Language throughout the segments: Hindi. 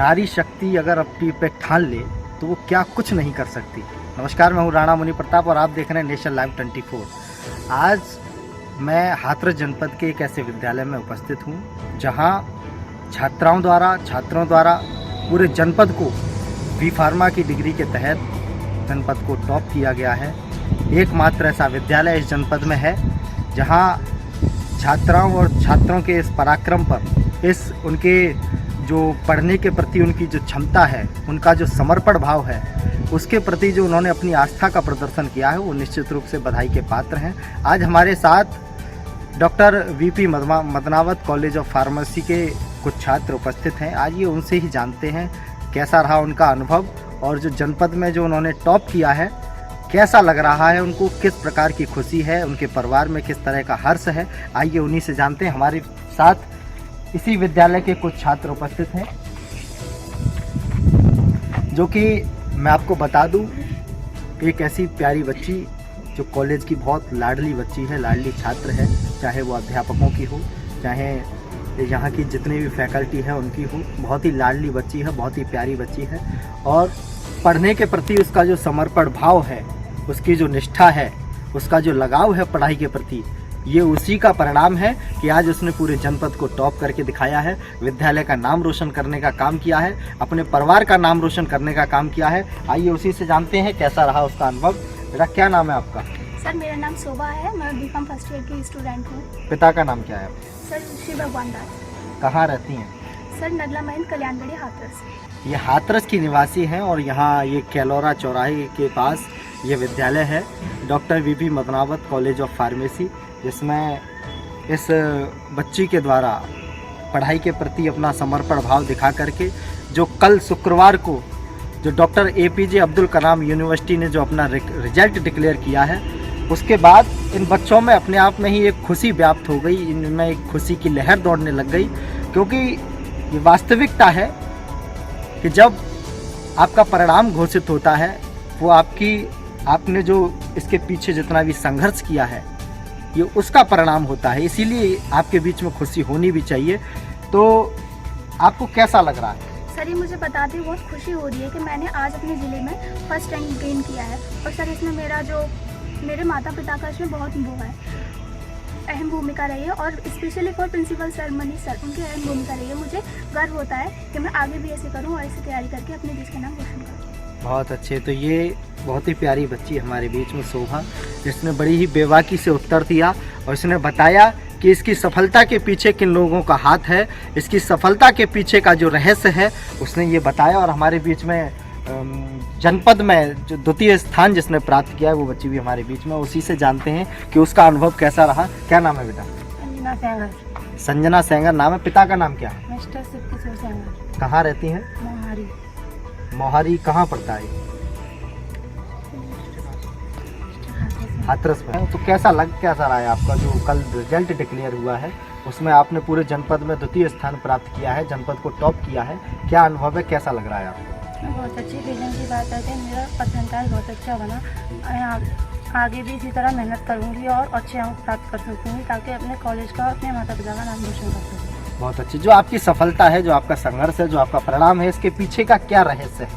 नारी शक्ति अगर अपनी पे ठान ले तो वो क्या कुछ नहीं कर सकती। नमस्कार, मैं हूँ राणा मुनि प्रताप और आप देख रहे हैं नेशन लाइव 24। आज मैं हाथरस जनपद के एक ऐसे विद्यालय में उपस्थित हूँ जहाँ छात्रों द्वारा पूरे जनपद को बी फार्मा की डिग्री के तहत जनपद को टॉप किया गया है। एकमात्र ऐसा विद्यालय इस जनपद में है जहाँ छात्राओं और छात्रों के इस पराक्रम पर, इस उनके जो पढ़ने के प्रति उनकी जो क्षमता है, उनका जो समर्पण भाव है, उसके प्रति जो उन्होंने अपनी आस्था का प्रदर्शन किया है, वो निश्चित रूप से बधाई के पात्र हैं। आज हमारे साथ doctor V P Madnawat college of pharmacy के कुछ छात्र उपस्थित हैं। आज ये उनसे ही जानते हैं कैसा रहा उनका अनुभव और जो जनपद में जो उन्होंने टॉप किया है कैसा लग रहा है, उनको किस प्रकार की खुशी है, उनके परिवार में किस तरह का हर्ष है। आइए उन्हीं से जानते हैं। हमारे साथ इसी विद्यालय के कुछ छात्र उपस्थित हैं जो कि मैं आपको बता दूं, एक ऐसी प्यारी बच्ची जो कॉलेज की बहुत लाडली बच्ची है, लाडली छात्र है, चाहे वो अध्यापकों की हो, चाहे यहाँ की जितनी भी फैकल्टी है उनकी हो। बहुत ही लाडली बच्ची है, बहुत ही प्यारी बच्ची है और पढ़ने के प्रति उसका जो समर्पण भाव है, उसकी जो निष्ठा है, उसका जो लगाव है पढ़ाई के प्रति, ये उसी का परिणाम है कि आज उसने पूरे जनपद को टॉप करके दिखाया है, विद्यालय का नाम रोशन करने का काम किया है, अपने परिवार का नाम रोशन करने का काम किया है। आइए उसी से जानते हैं कैसा रहा उसका अनुभव। बेटा, क्या नाम है आपका? सर, मेरा नाम शोभा है, मैं बीकॉम फर्स्ट ईयर की स्टूडेंट हूँ। पिता का नाम क्या है? सर, श्री भगवान दास। कहाँ रहती हैं? सर, नगला महल कल्याणगढ़ी हाथरस। ये हाथरस की निवासी हैं और यहाँ ये कैलोरा चौराहे के पास ये विद्यालय है, doctor V P Madnawat college of pharmacy, जिसमें इस बच्ची के द्वारा पढ़ाई के प्रति अपना समर्पण भाव दिखा करके जो कल शुक्रवार को जो doctor APJ Abdul Kalam university ने जो अपना रिजल्ट डिक्लेयर किया है, उसके बाद इन बच्चों में अपने आप में ही एक खुशी व्याप्त हो गई, इनमें एक खुशी की लहर दौड़ने लग गई। क्योंकि ये वास्तविकता है कि जब आपका परिणाम घोषित होता है, वो आपने जो इसके पीछे जितना भी संघर्ष किया है, ये उसका परिणाम होता है। इसीलिए आपके बीच में खुशी होनी भी चाहिए। तो आपको कैसा लग रहा है? सर, ये मुझे बताते हुए बहुत खुशी हो रही है कि मैंने आज अपने ज़िले में फर्स्ट रैंक गेन किया है। और सर, इसमें मेरे माता पिता का इसमें बहुत वो है, अहम भूमिका रही है और specially for principal sir Manish sir, उनकी अहम भूमिका रही है। मुझे गर्व होता है कि मैं आगे भी ऐसे करूँ और ऐसी तैयारी करके अपने देश का नाम रोशन करूँ। बहुत अच्छे। तो ये बहुत ही प्यारी बच्ची हमारे बीच में शोभा, जिसने बड़ी ही बेबाकी से उत्तर दिया और इसने बताया कि इसकी सफलता के पीछे किन लोगों का हाथ है, इसकी सफलता के पीछे का जो रहस्य है उसने ये बताया। और हमारे बीच में जनपद में जो द्वितीय स्थान जिसने प्राप्त किया है, वो बच्ची भी हमारे बीच में। उसी से जानते हैं कि उसका अनुभव कैसा रहा। क्या नाम है बेटा? संजना सेंगर। संजना सेंगर नाम है। पिता का नाम क्या है? मिस्टर शिवकिशोर सेंगर। कहाँ रहती हैं? मोहारी। मोहारी कहाँ पड़ता है? हाथरस में। तो कैसा रहा है आपका जो कल रिजल्ट डिक्लेयर हुआ है, उसमें आपने पूरे जनपद में द्वितीय स्थान प्राप्त किया है, जनपद को टॉप किया है, क्या अनुभव है, कैसा लग रहा है आपको? बहुत अच्छी फीलिंग की बात है कि मेरा परसेंटाइल बहुत अच्छा बना। आगे भी इसी तरह मेहनत करूंगी और अच्छे अंक प्राप्त कर सकूंगी ताकि अपने कॉलेज का, अपने माता पिता का नाम रोशन कर सकूँ। बहुत अच्छी। जो आपकी सफलता है, जो आपका संघर्ष है, जो आपका परिणाम है, इसके पीछे का क्या रहस्य है?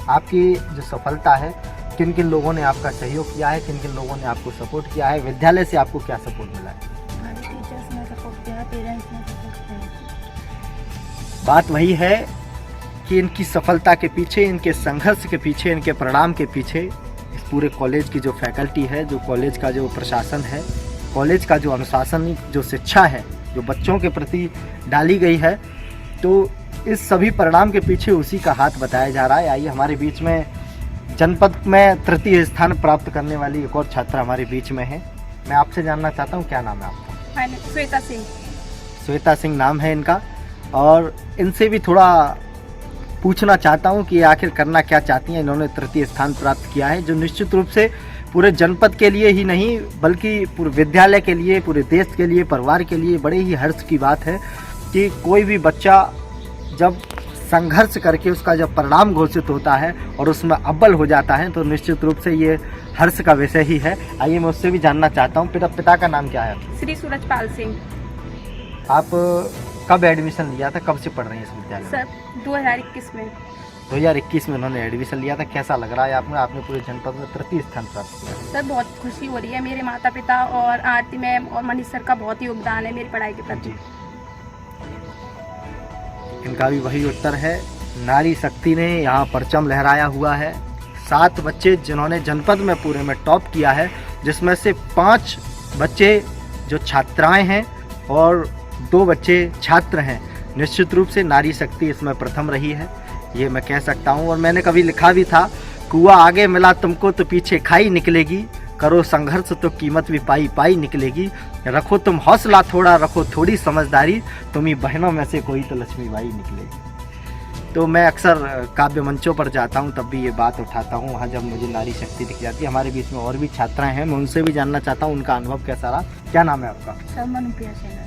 आपकी जो सफलता है, किन किन लोगों ने आपका सहयोग किया है, किन किन लोगों ने आपको सपोर्ट किया है, विद्यालय से आपको क्या सपोर्ट मिला है? हमारे टीचर्स ने सपोर्ट किया, पेरेंट्स ने सपोर्ट किया। बात वही है कि इनकी सफलता के पीछे, इनके संघर्ष के पीछे, इनके परिणाम के पीछे इस पूरे कॉलेज की जो फैकल्टी है, जो कॉलेज का जो प्रशासन है, कॉलेज का जो अनुशासन, जो शिक्षा है, जो बच्चों के प्रति डाली गई है, तो इस सभी परिणाम के पीछे उसी का हाथ बताया जा रहा है। आइए हमारे बीच में जनपद में तृतीय स्थान प्राप्त करने वाली एक और छात्रा हमारे बीच में है। मैं आपसे जानना चाहता हूँ, क्या नाम है आपका? श्वेता सिंह। श्वेता सिंह नाम है इनका। और इनसे भी थोड़ा पूछना चाहता हूँ कि आखिर करना क्या चाहती हैं। इन्होंने तृतीय स्थान प्राप्त किया है, जो निश्चित रूप से पूरे जनपद के लिए ही नहीं बल्कि पूरे विद्यालय के लिए, पूरे देश के लिए, परिवार के लिए बड़े ही हर्ष की बात है कि कोई भी बच्चा जब संघर्ष करके उसका जब परिणाम घोषित होता है और उसमें अव्वल हो जाता है, तो निश्चित रूप से ये हर्ष का विषय ही है। आइए मैं उससे भी जानना चाहता हूँ, पिता का नाम क्या है? श्री सूरजपाल सिंह। आप कब एडमिशन लिया था, कब से पढ़ रही हैं इस विद्यालय में? सर 2021 में। 2021 में उन्होंने एडमिशन लिया था। कैसा लग रहा है आपने? आपने पूरे जनपद में तृतीय स्थान प्राप्त किया। सर बहुत खुशी हो रही है, मेरे माता पिता और आरती मैम और मनीष सर का बहुत ही योगदान है मेरी पढ़ाई के प्रति। इनका भी वही उत्तर है। नारी शक्ति ने यहाँ परचम लहराया हुआ है। 7 बच्चे जिन्होंने जनपद में पूरे में टॉप किया है, जिसमें से 5 बच्चे जो छात्राएं हैं और 2 बच्चे छात्र हैं। निश्चित रूप से नारी शक्ति इसमें प्रथम रही है, ये मैं कह सकता हूँ। और मैंने कभी लिखा भी था, कुआं आगे मिला तुमको तो पीछे खाई निकलेगी, करो संघर्ष तो कीमत भी पाई पाई निकलेगी, रखो तुम हौसला थोड़ा, रखो थोड़ी समझदारी, तुम्ही बहनों में से कोई तो लक्ष्मीबाई निकलेगी। तो मैं अक्सर काव्य मंचों पर जाता हूँ, तब भी ये बात उठाता हूँ वहाँ जब मुझे नारी शक्ति दिख जाती है। हमारे बीच में और भी छात्राएं हैं, मैं उनसे भी जानना चाहता हूँ उनका अनुभव कैसा रहा। क्या नाम है आपका? सर मनुप्रिया सेंगर।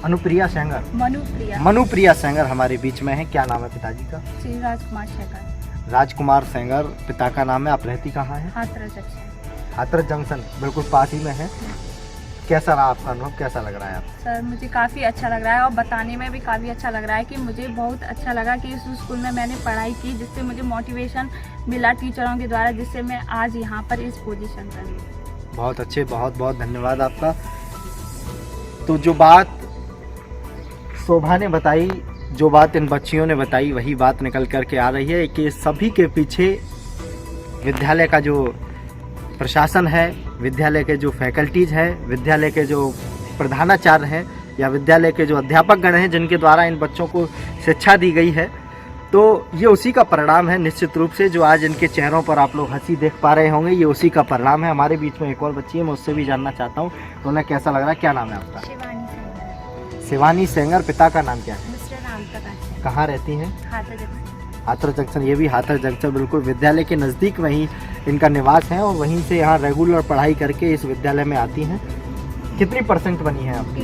अनुप्रिया सेंगर। मनुप्रिया। मनुप्रिया सेंगर हमारे बीच में है। क्या नाम है पिताजी का? श्री राजकुमार सेंगर। राजकुमार सेंगर पिता का नाम है। आप रहती कहाँ है? हाथरस जंक्शन। हाथरस जंक्शन बिल्कुल पास ही में है। कैसा रहा आपका अनुभव, कैसा लग रहा है आपको? सर मुझे काफ़ी अच्छा लग रहा है और बताने में भी काफ़ी अच्छा लग रहा है कि मुझे बहुत अच्छा लगा कि इस स्कूल में मैंने पढ़ाई की, जिससे मुझे मोटिवेशन मिला टीचरों के द्वारा, जिससे मैं आज यहाँ पर इस पोजीशन पर हूँ। बहुत अच्छे, बहुत बहुत धन्यवाद आपका। तो जो बात शोभा ने बताई, जो बात इन बच्चियों ने बताई, वही बात निकल कर के आ रही है कि सभी के पीछे विद्यालय का जो प्रशासन है, विद्यालय के जो फैकल्टीज़ हैं, विद्यालय के जो प्रधानाचार्य हैं या विद्यालय के जो अध्यापक गण हैं, जिनके द्वारा इन बच्चों को शिक्षा दी गई है, तो ये उसी का परिणाम है। निश्चित रूप से जो आज इनके चेहरों पर आप लोग हंसी देख पा रहे होंगे, ये उसी का परिणाम है। हमारे बीच में एक और बच्ची है, मैं उससे भी जानना चाहता हूँ तो उन्हें कैसा लग रहा है। क्या नाम है आपका? शिवानी सेंगर। शिवानी सेंगर। पिता का नाम क्या है? मिस्टर राम प्रकाश। कहाँ रहती हैं? हाथरस जंक्शन। हाथरस जंक्शन। ये भी हाथरस जंक्शन बिल्कुल विद्यालय के नज़दीक में ही इनका निवास है और वहीं से यहाँ रेगुलर पढ़ाई करके इस विद्यालय में आती हैं। कितनी परसेंट बनी है आपकी?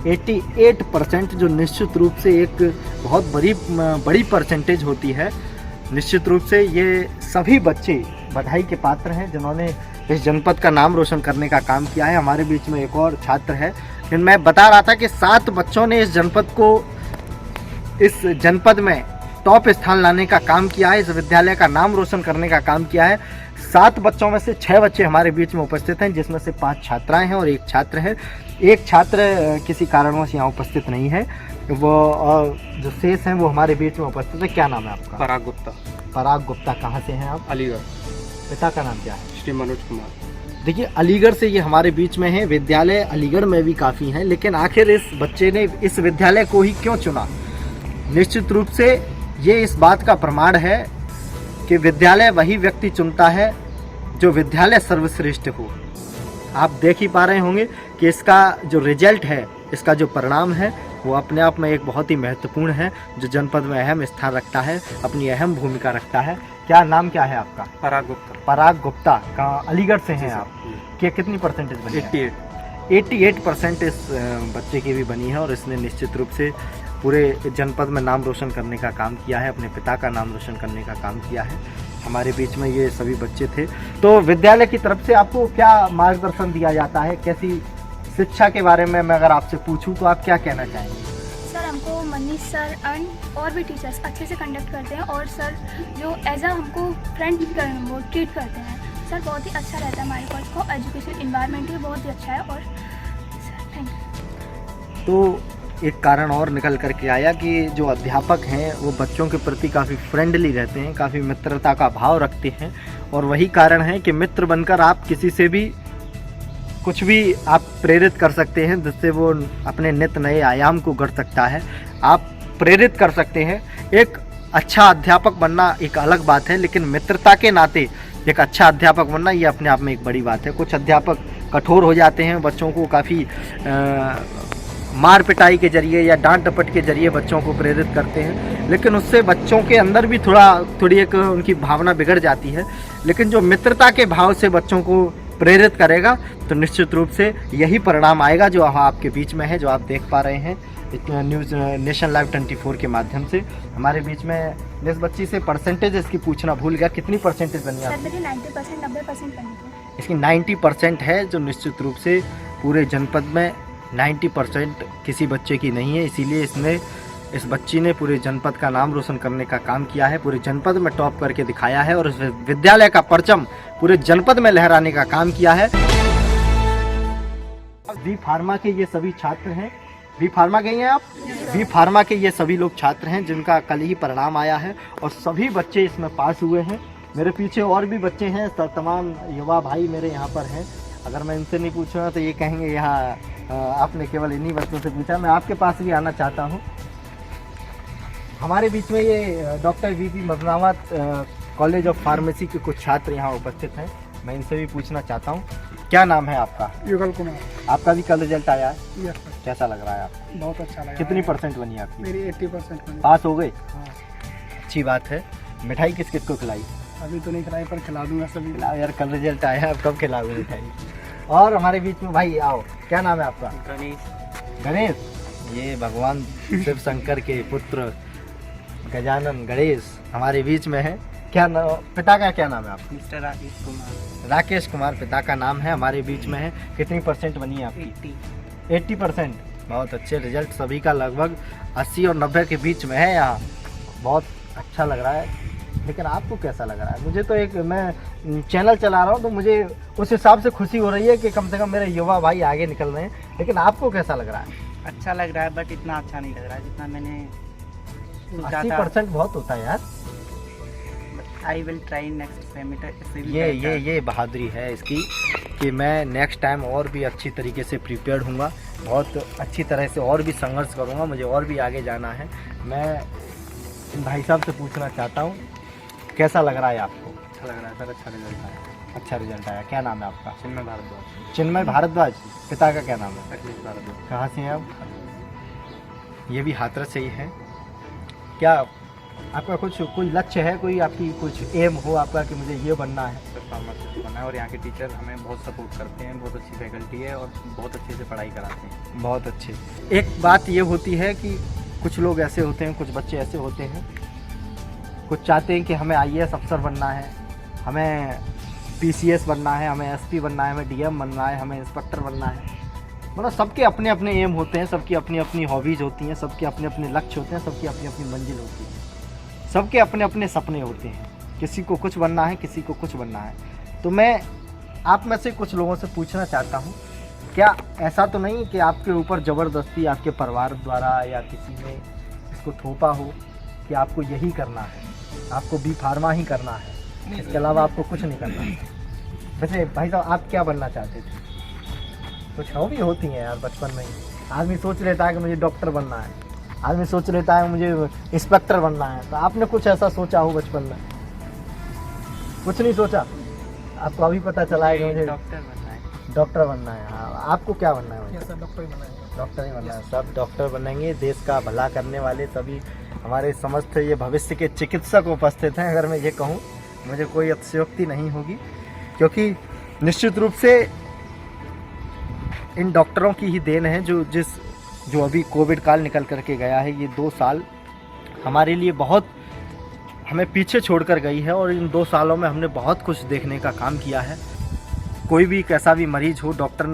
88%, जो निश्चित रूप से एक बहुत बड़ी परसेंटेज होती है। निश्चित रूप से ये सभी बच्चे बधाई के पात्र हैं जिन्होंने इस जनपद का नाम रोशन करने का काम किया है। हमारे बीच में एक और छात्र है, लेकिन मैं बता रहा था कि 7 बच्चों ने इस जनपद में टॉप स्थान लाने का काम किया है, इस विद्यालय का नाम रोशन करने का काम किया है। 7 बच्चों में से 6 बच्चे हमारे बीच में उपस्थित हैं, जिसमें से 5 छात्राएं हैं और 1 छात्र है। एक छात्र किसी कारणवश यहाँ उपस्थित नहीं है, वो जो शेष हैं वो हमारे बीच में उपस्थित है। क्या नाम है आपका? पराग गुप्ता। पराग गुप्ता। कहाँ से हैं आप? अलीगढ़। पिता का नाम क्या है? श्री मनोज कुमार। देखिए, अलीगढ़ से ये हमारे बीच में है। विद्यालय अलीगढ़ में भी काफ़ी हैं, लेकिन आखिर इस बच्चे ने इस विद्यालय को ही क्यों चुना? निश्चित रूप से ये इस बात का प्रमाण है कि विद्यालय वही व्यक्ति चुनता है जो विद्यालय सर्वश्रेष्ठ हो। आप देख ही पा रहे होंगे कि इसका जो रिजल्ट है, इसका जो परिणाम है, वो अपने आप में एक बहुत ही महत्वपूर्ण है, जो जनपद में अहम स्थान रखता है, अपनी अहम भूमिका रखता है। क्या नाम क्या है आपका? पराग गुप्ता। पराग गुप्ता। कहाँ? अलीगढ़ से हैं आप। क्या कितनी परसेंटेज बनी? 88% इस बच्चे की भी बनी है और इसने निश्चित रूप से पूरे जनपद में नाम रोशन करने का काम किया है, अपने पिता का नाम रोशन करने का काम किया है। हमारे बीच में ये सभी बच्चे थे। तो विद्यालय की तरफ से आपको क्या मार्गदर्शन दिया जाता है? कैसी शिक्षा के बारे में मैं अगर आपसे पूछूं तो आप क्या कहना चाहेंगे? सर हमको मनीष सर एंड और भी टीचर्स अच्छे से कंडक्ट करते हैं और सर जो एज अ हमको फ्रेंड वो ट्रीट करते हैं। सर बहुत ही अच्छा रहता है हमारे कॉलेज को, एजुकेशन इन्वायरमेंट भी बहुत ही अच्छा है। और सर थैंक यू। तो एक कारण और निकल करके आया कि जो अध्यापक हैं वो बच्चों के प्रति काफ़ी फ्रेंडली रहते हैं, काफ़ी मित्रता का भाव रखते हैं और वही कारण है कि मित्र बनकर आप किसी से भी कुछ भी आप प्रेरित कर सकते हैं, जिससे वो अपने नित नए आयाम को गढ़ सकता है। आप प्रेरित कर सकते हैं। एक अच्छा अध्यापक बनना एक अलग बात है, लेकिन मित्रता के नाते एक अच्छा अध्यापक बनना ये अपने आप में एक बड़ी बात है। कुछ अध्यापक कठोर हो जाते हैं, बच्चों को काफ़ी मार पिटाई के जरिए या डांट डपट के जरिए बच्चों को प्रेरित करते हैं, लेकिन उससे बच्चों के अंदर भी थोड़ी एक उनकी भावना बिगड़ जाती है। लेकिन जो मित्रता के भाव से बच्चों को प्रेरित करेगा तो निश्चित रूप से यही परिणाम आएगा जो आपके बीच में है, जो आप देख पा रहे हैं न्यूज़ नेशन लाइव 24 के माध्यम से। हमारे बीच में इस बच्ची से परसेंटेज इसकी पूछना भूल गया, कितनी परसेंटेज बनी सर आपकी? मेरी 90% 90% बनी थी। इसकी 90% है, जो निश्चित रूप से पूरे जनपद में 90% किसी बच्चे की नहीं है। इसीलिए इस बच्ची ने पूरे जनपद का नाम रोशन करने का काम किया है, पूरे जनपद में टॉप करके दिखाया है और इस विद्यालय का परचम पूरे जनपद में लहराने का काम किया है। बी फार्मा के ये सभी छात्र हैं। बी फार्मा गई हैं आप? बी फार्मा के ये सभी लोग छात्र हैं जिनका कल ही परिणाम आया है और सभी बच्चे इसमें पास हुए हैं। मेरे पीछे और भी बच्चे हैं, तमाम युवा भाई मेरे यहाँ पर हैं। अगर मैं इनसे नहीं पूछूँगा तो ये कहेंगे यहाँ आपने केवल इन्हीं बच्चों से पूछा। मैं आपके पास भी आना चाहता हूँ। हमारे बीच में ये doctor V P Madnawat college of pharmacy के कुछ छात्र यहाँ उपस्थित हैं। मैं इनसे भी पूछना चाहता हूँ, क्या नाम है आपका? युगल कुमार। आपका भी कल रिजल्ट आया है? Yes sir. कैसा लग रहा है आपको? बहुत अच्छा लगा। कितनी परसेंट बनी आपकी? मेरी 80% बनी। पास हो गए? हाँ। अच्छी बात है। मिठाई किस किस को खिलाई? अभी तो नहीं खिलाई पर खिला दूंगा सभी। खिलाओ यार, कल रिजल्ट आया है, अब कब खिलाओगे मिठाई? और हमारे बीच में भाई आओ, क्या नाम है आपका? गणेश। गणेश। ये भगवान शिव शंकर के पुत्र गजानन गणेश हमारे बीच में है। क्या नाम, पिता का क्या नाम है आपका? मिस्टर राकेश कुमार। राकेश कुमार पिता का नाम है, हमारे बीच में है। कितनी परसेंट बनी है आपकी? 80%। बहुत अच्छे रिजल्ट, सभी का लगभग 80 और 90 के बीच में है यहाँ। बहुत अच्छा लग रहा है। लेकिन आपको कैसा लग रहा है? मुझे तो मैं चैनल चला रहा हूँ तो मुझे उस हिसाब से खुशी हो रही है कि कम से कम मेरे युवा भाई आगे निकल रहे हैं। लेकिन आपको कैसा लग रहा है? अच्छा लग रहा है बट इतना अच्छा नहीं लग रहा है जितना मैंने सोचा था। 80% बहुत होता है यार। I will try next semester. ये बहादुरी है इसकी कि मैं नेक्स्ट टाइम और भी अच्छी तरीके से प्रिपेयर्ड हूँगा, बहुत अच्छी तरह से और भी संघर्ष करूँगा, मुझे और भी आगे जाना है। मैं इन भाई साहब से पूछना चाहता हूँ, कैसा लग रहा है आपको? अच्छा लग रहा है सर। अच्छा रिजल्ट आया। अच्छा रिजल्ट आया। क्या नाम है आपका? चिन्मय भारद्वाज। चिन्मय भारद्वाज। पिता का क्या नाम है? अखिलेश भारद्वाज। कहाँ से हैं आप? ये भी हाथरस से ही है। क्या आपका कुछ कोई लक्ष्य है, कोई आपकी कुछ एम हो आपका कि मुझे ये बनना है? सर फार्मासिस्ट बनना है और यहाँ के टीचर हमें बहुत सपोर्ट करते हैं, बहुत अच्छी फैकल्टी है और बहुत अच्छे से पढ़ाई कराते हैं। बहुत अच्छे। एक बात ये होती है कि कुछ लोग ऐसे होते हैं, कुछ बच्चे ऐसे होते हैं, कुछ चाहते हैं कि हमें IAS अफसर बनना है, हमें PCS बनना है, हमें SP बनना है, हमें DM बनना है, हमें इंस्पेक्टर बनना है। मतलब सबके अपने अपने एम होते हैं, सबकी अपनी अपनी हॉबीज़ होती हैं, सबके अपने अपने लक्ष्य होते हैं, सबकी अपनी अपनी मंजिल होती है, सबके अपने अपने सपने होते हैं। किसी को कुछ बनना है, किसी को कुछ बनना है। तो मैं आप में से कुछ लोगों से पूछना चाहता हूँ, क्या ऐसा तो नहीं कि आपके ऊपर ज़बरदस्ती आपके परिवार द्वारा या किसी ने इसको थोपा हो कि आपको यही करना है, आपको बी फार्मा ही करना है, इसके अलावा आपको कुछ नहीं करना है? वैसे भाई साहब आप क्या बनना चाहते थे? कुछ हॉबी होती हैं यार बचपन में ही। आदमी सोच लेता है कि मुझे डॉक्टर बनना है, आदमी सोच लेता है मुझे इंस्पेक्टर बनना है। तो आपने कुछ ऐसा सोचा हो बचपन में? कुछ नहीं सोचा? आपको अभी पता चला है कि मुझे डॉक्टर बनना है। डॉक्टर बनना है। हाँ, आपको क्या बनना है? सर डॉक्टर ही बनना है। डॉक्टर ही बनना है। सब डॉक्टर बनेंगे, देश का भला करने वाले सभी हमारे समस्त ये भविष्य के चिकित्सक उपस्थित हैं। अगर मैं ये कहूँ, मुझे कोई अतिशयोक्ति नहीं होगी, क्योंकि निश्चित रूप से इन डॉक्टरों की ही देन है जो अभी कोविड काल निकल करके गया है। ये 2 साल हमारे लिए बहुत हमें पीछे छोड़कर गई है और इन 2 सालों में हमने बहुत कुछ देखने का काम किया है। कोई भी कैसा भी मरीज हो, डॉक्टर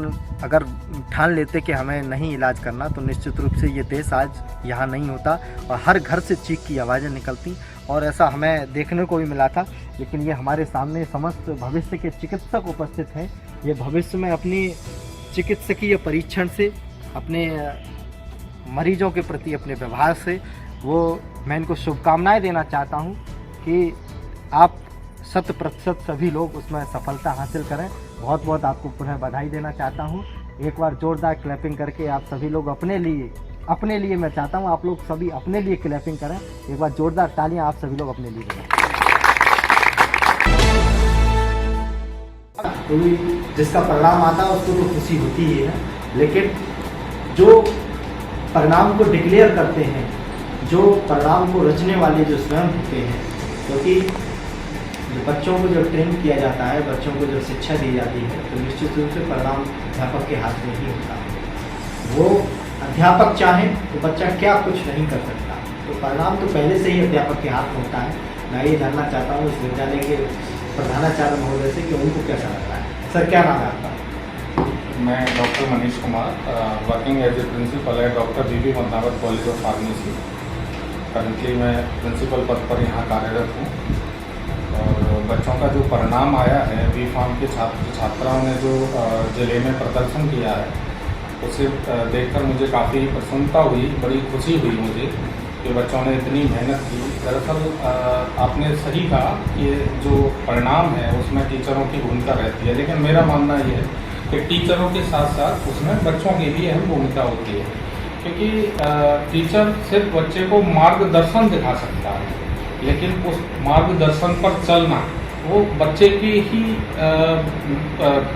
अगर ठान लेते कि हमें नहीं इलाज करना, तो निश्चित रूप से ये देश आज यहाँ नहीं होता और हर घर से चीख की आवाज़ें निकलती और ऐसा हमें देखने को भी मिला था। लेकिन ये हमारे सामने समस्त भविष्य के चिकित्सक उपस्थित हैं। ये भविष्य में अपनी चिकित्सकीय परीक्षण से, अपने मरीजों के प्रति अपने व्यवहार से, वो मैं इनको शुभकामनाएं देना चाहता हूँ कि आप 100% सभी लोग उसमें सफलता हासिल करें। बहुत बहुत आपको पुनः बधाई देना चाहता हूँ। एक बार जोरदार क्लैपिंग करके आप सभी लोग अपने लिए मैं चाहता हूँ आप लोग सभी अपने लिए क्लैपिंग करें। एक बार जोरदार तालियां आप सभी लोग अपने लिए दें। जिसका परिणाम आता है उसको तो खुशी होती ही है, लेकिन जो परिणाम को डिक्लेयर करते हैं, जो परिणाम को रचने वाले जो स्वयं होते हैं, क्योंकि बच्चों को जब ट्रेन किया जाता है, बच्चों को जब शिक्षा दी जाती है, तो निश्चित रूप से परिणाम अध्यापक के हाथ में ही होता है। वो अध्यापक चाहे तो बच्चा क्या कुछ नहीं कर सकता, तो परिणाम तो पहले से ही अध्यापक के हाथ में होता है। मैं ये जानना चाहता हूँ इस विद्यालय के प्रधानाचार्य महोदय से कि उनको कैसा लग रहा है। सर क्या नाम है आपका? मैं doctor Manish Kumar working as a principal है doctor B B Madnawat college of pharmacy. Currently मैं प्रिंसिपल पद पर यहाँ कार्यरत हूँ और बच्चों का जो परिणाम आया है बी फार्म के छात्राओं ने जो जिले में प्रदर्शन किया है उसे देखकर मुझे काफ़ी प्रसन्नता हुई, बड़ी खुशी हुई मुझे कि बच्चों ने इतनी मेहनत की। दरअसल आपने सही कहा कि जो परिणाम है उसमें टीचरों की भूमिका रहती है, लेकिन मेरा मानना ये है कि टीचरों के साथ साथ उसमें बच्चों की भी अहम भूमिका होती है, क्योंकि टीचर सिर्फ बच्चे को मार्गदर्शन दिखा सकता है, लेकिन उस मार्गदर्शन पर चलना वो बच्चे की ही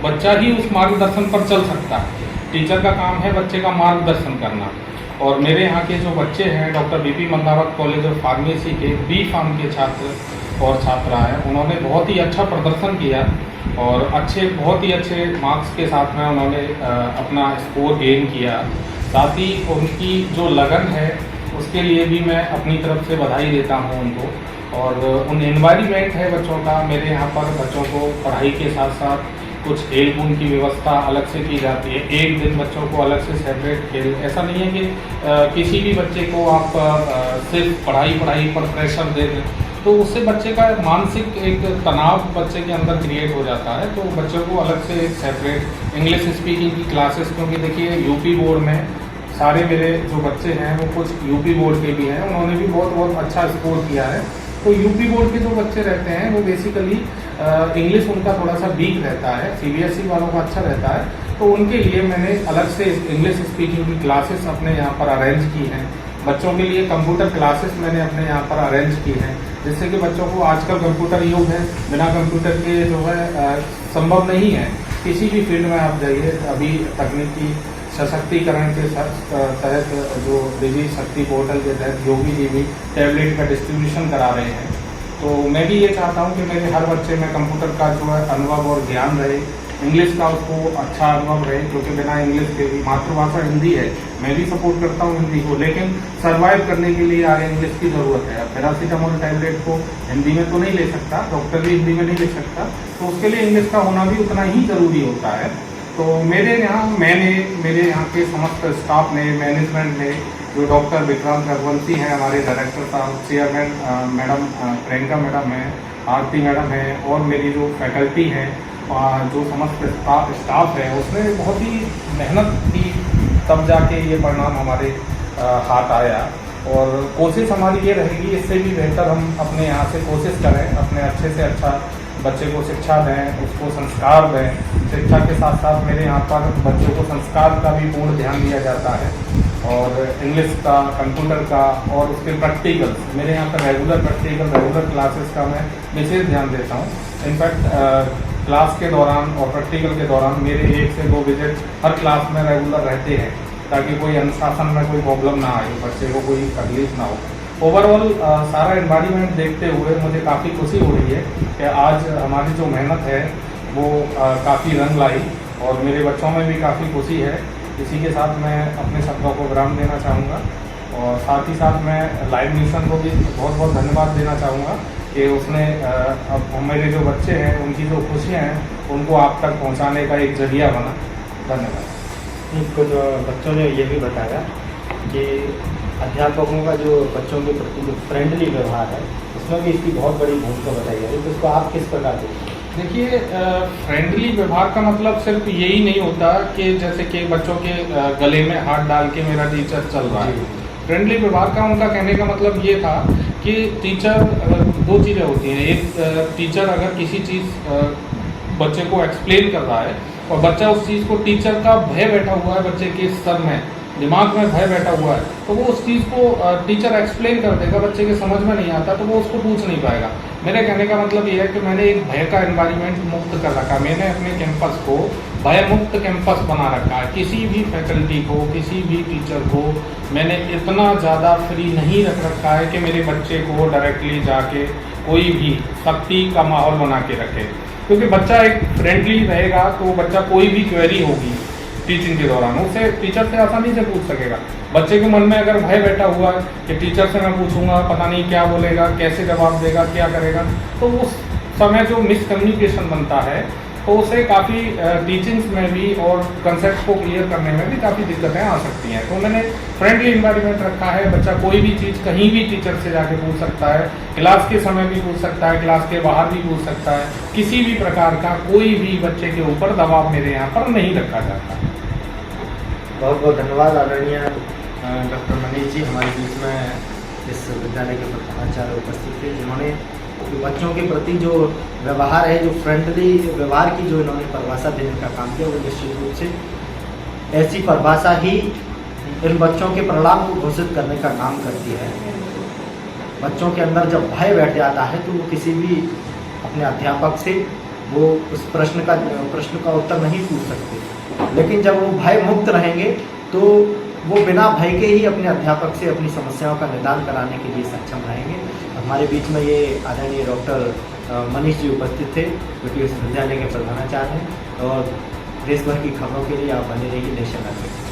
बच्चा ही उस मार्गदर्शन पर चल सकता है। टीचर का काम है बच्चे का मार्गदर्शन करना। और मेरे यहाँ के जो बच्चे हैं doctor B B Madnawat college of pharmacy के बी फार्म के छात्र और छात्रा हैं, उन्होंने बहुत ही अच्छा प्रदर्शन किया और बहुत ही अच्छे मार्क्स के साथ में उन्होंने अपना स्कोर गेन किया। साथ ही उनकी जो लगन है उसके लिए भी मैं अपनी तरफ से बधाई देता हूँ उनको। और उन एनवायरनमेंट है बच्चों का, मेरे यहाँ पर बच्चों को पढ़ाई के साथ साथ कुछ खेल कूद की व्यवस्था अलग से की जाती है। एक दिन बच्चों को अलग से सेपरेट खेल, ऐसा नहीं है कि किसी भी बच्चे को आप सिर्फ पढ़ाई पर प्रेशर दे दें, तो उससे बच्चे का मानसिक एक तनाव बच्चे के अंदर क्रिएट हो जाता है। तो बच्चों को अलग से एक सेपरेट इंग्लिश स्पीकिंग की क्लासेस, क्योंकि देखिए यूपी बोर्ड में सारे मेरे जो बच्चे हैं वो कुछ यूपी बोर्ड के भी हैं, उन्होंने भी बहुत अच्छा स्कोर किया है। तो यूपी बोर्ड के जो बच्चे रहते हैं वो बेसिकली इंग्लिश उनका थोड़ा सा वीक रहता है, सीबीएसई वालों का अच्छा रहता है, तो उनके लिए मैंने अलग से इंग्लिश स्पीकिंग की क्लासेस अपने यहाँ पर अरेंज की हैं। बच्चों के लिए कंप्यूटर क्लासेस मैंने अपने यहाँ पर अरेंज की हैं, जिससे कि बच्चों को आजकल कंप्यूटर युग है, बिना कंप्यूटर के जो है संभव नहीं है। किसी भी फील्ड में आप जाइए, अभी तकनीकी सशक्तिकरण के तहत जो देवी शक्ति पोर्टल के तहत योगी जी भी टैबलेट का डिस्ट्रीब्यूशन करा रहे हैं। तो मैं भी ये चाहता हूँ कि मेरे हर बच्चे में कंप्यूटर का जो है अनुभव और ज्ञान रहे, इंग्लिश का उसको अच्छा अनुभव रहे, क्योंकि बिना इंग्लिश के भी मातृभाषा हिंदी है, मैं भी सपोर्ट करता हूँ हिंदी को, लेकिन सर्वाइव करने के लिए आगे इंग्लिश की ज़रूरत है। पैरासीटामोल टैबलेट को हिंदी में तो नहीं ले सकता, डॉक्टर भी हिंदी में नहीं ले सकता, तो उसके लिए इंग्लिश का होना भी उतना ही ज़रूरी होता है। तो मेरे यहाँ के समस्त स्टाफ ने, मैनेजमेंट ने, जो डॉक्टर विक्रांत रघुवंशी हैं हमारे डायरेक्टर साहब, चेयरमैन मैडम प्रियंका मैडम हैं, आरती मैडम हैं, और मेरी जो फैकल्टी हैं, जो समस्त स्टाफ है, उसने बहुत ही मेहनत की, तब जाके ये परिणाम हमारे हाथ आया। और कोशिश हमारी ये रहेगी इससे भी बेहतर हम अपने यहाँ से कोशिश करें, अपने अच्छे से अच्छा बच्चे को शिक्षा दें, उसको संस्कार दें। शिक्षा के साथ साथ मेरे यहाँ पर बच्चों को संस्कार का भी पूर्ण ध्यान दिया जाता है, और इंग्लिश का, कंप्यूटर का, और उसके प्रैक्टिकल्स, मेरे यहाँ पर रेगुलर क्लासेस का मैं विशेष ध्यान देता हूँ। इनफैक्ट क्लास के दौरान और प्रैक्टिकल के दौरान मेरे 1 से 2 विजिट हर क्लास में रेगुलर रहते हैं, ताकि कोई अनुशासन में कोई प्रॉब्लम ना आए, बच्चे को कोई तकलीफ ना हो। ओवरऑल सारा एनवायरनमेंट देखते हुए मुझे काफ़ी खुशी हो रही है कि आज हमारी जो मेहनत है वो काफ़ी रंग लाई, और मेरे बच्चों में भी काफ़ी खुशी है। इसी के साथ मैं अपने शब्दों को विराम देना चाहूँगा, और साथ ही साथ मैं लाइव मिशन को भी बहुत धन्यवाद देना चाहूँगा कि उसने अब मेरे जो बच्चे हैं उनकी जो खुशियाँ हैं उनको आप तक पहुँचाने का एक जरिया बना। धन्यवाद। इनको जो बच्चों ने ये भी बताया कि अध्यापकों का जो बच्चों के प्रति जो फ्रेंडली व्यवहार है, उसमें भी इसकी बहुत बड़ी भूमिका बताई गई। तो इसको आप किस प्रकार देखते हैं? देखिए, फ्रेंडली व्यवहार का मतलब सिर्फ यही नहीं होता कि जैसे कि बच्चों के गले में हाथ डाल के मेरा टीचर चल रहा है। फ्रेंडली व्यवहार का उनका कहने का मतलब ये था कि टीचर, 2 चीज़ें होती हैं। एक, टीचर अगर किसी चीज़ बच्चे को एक्सप्लेन कर रहा है और बच्चा उस चीज़ को, टीचर का भय बैठा हुआ है बच्चे के सर में, दिमाग में भय बैठा हुआ है, तो वो उस चीज़ को टीचर एक्सप्लेन कर देगा, बच्चे के समझ में नहीं आता तो वो उसको पूछ नहीं पाएगा। मेरे कहने का मतलब ये है कि मैंने एक भय का एनवायरनमेंट मुक्त कर रखा, मैंने अपने कैंपस को भय मुक्त कैंपस बना रखा है। किसी भी फैकल्टी को, किसी भी टीचर को मैंने इतना ज़्यादा फ्री नहीं रख रखा है कि मेरे बच्चे को डायरेक्टली जाके कोई भी सख्ती का माहौल बना के रखे, क्योंकि बच्चा एक फ्रेंडली रहेगा तो बच्चा कोई भी क्वेरी होगी टीचिंग के दौरान उसे टीचर से आसानी से पूछ सकेगा। बच्चे के मन में अगर भय बैठा हुआ है कि टीचर से मैं पूछूंगा, पता नहीं क्या बोलेगा, कैसे जवाब देगा, क्या करेगा, तो उस समय जो मिसकम्युनिकेशन बनता है तो उससे काफ़ी टीचिंग्स में भी और कंसेप्ट को क्लियर करने में भी काफ़ी दिक्कतें आ सकती हैं। तो मैंने फ्रेंडली इन्वायरमेंट रखा है, बच्चा कोई भी चीज़ कहीं भी टीचर से जाके पूछ सकता है, क्लास के समय भी पूछ सकता है, क्लास के बाहर भी पूछ सकता है, किसी भी प्रकार का कोई भी बच्चे के ऊपर दबाव मेरे यहाँ पर नहीं रखा जाता। बहुत बहुत धन्यवाद आदरणीय डॉक्टर मनीष जी, हमारे बीच में इस विद्यालय के प्रधानाचार्य उपस्थित थे, जिन्होंने बच्चों के प्रति जो व्यवहार है, जो फ्रेंडली व्यवहार की जो इन्होंने परिभाषा देने का काम किया, वो निश्चित रूप से ऐसी परिभाषा ही इन बच्चों के परिणाम को घोषित करने का काम करती है। बच्चों के अंदर जब भय बैठ जाता है तो वो किसी भी अपने अध्यापक से वो उस प्रश्न का उत्तर नहीं पूछ सकते, लेकिन जब वो भय मुक्त रहेंगे तो वो बिना भय के ही अपने अध्यापक से अपनी समस्याओं का निदान कराने के लिए सक्षम रहेंगे। हमारे बीच में ये आदरणीय डॉक्टर मनीष जी उपस्थित थे, जो कि इस विद्यालय के प्रधानाचार्य हैं, और देश भर की खबरों के लिए आप बने रहिए नेशन लाइव।